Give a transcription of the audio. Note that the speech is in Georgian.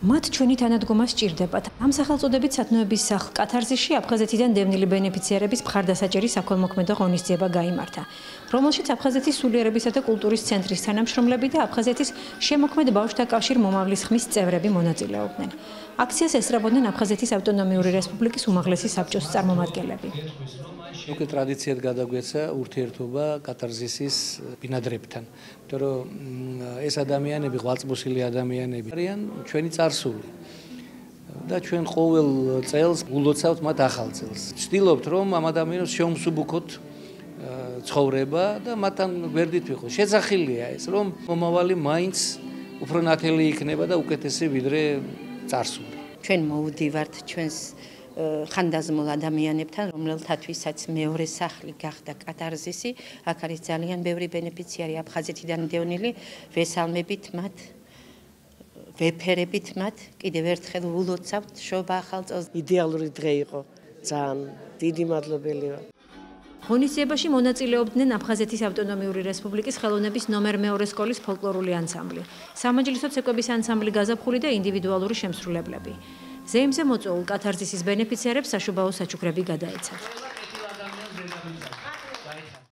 მათ ჩვენი თანადგომა სჭირდებათ. ამ სახელწოდებით სათნოების სახლ კათარზისში აფხაზეთიდან დევნილი ბენეფიციარების მხარდასაჭერი საქველმოქმედო ღონისძიება გაიმართა, რომელშიც აფხაზეთის სულიერებისა და კულტურის ცენტრის თანამშრომლები და აფხაზეთის შემოქმედ ბავშვთა კავშირ მომავლის ხმის წევრები მონაწილეობდნენ. აქციას ესწრებოდნენ აფხაზეთის ავტონომიური რესპუბლიკის უმაღლესი საბჭოს წარმომადგენლები. უკვე ტრადიციად გადაგვეცა ურთიერთობა კათარზისის ბინადრებთან, იმიტომ რომ ეს ადამიანები, ღვაწლმოსილი ადამიანები არიან ჩვენი წარსული და ჩვენ ყოველ წელს ულოცავთ მათ ახალ წელს. ვცდილობთ, რომ ამ ადამიანებს შევმსუბუქოთ ცხოვრება და მათთან გვერდით ვიყოთ. შეძახილია ეს, რომ მომავალი მაინც უფრო ნათელი იქნება და უკეთესი ვიდრე წარსული. ჩვენ მოვდივართ ჩვენს ხანდაზმულ ადამიანებთან, რომელთათვისაც მეორე სახლი გახდა კათარზისი, აქ არის ძალიან ბევრი ბენეფიციარი აფხაზეთიდან დევნილი, ვესალმებით მათ, ვეფერებით მათ, კიდევ ერთხელ ულოცავთ შობა ახალ წელს. იდეალური დღე იყო, ძალიან დიდი მადლობელი ვარ. ღონისძიებაში მონაწილეობდნენ აფხაზეთის ავტონომიური რესპუბლიკის ხელოვნების ნომერ მეორე სკოლის ფოლკლორული ანსამბლი, სამაჯლისო ცეკვების ანსამბლი გაზაფხული და ინდივიდუალური შემსრულებლები. ზეიმზე მოწვეულ კათარზისის ბენეფიციარებს საშობაო საჩუქრები გადაეცათ.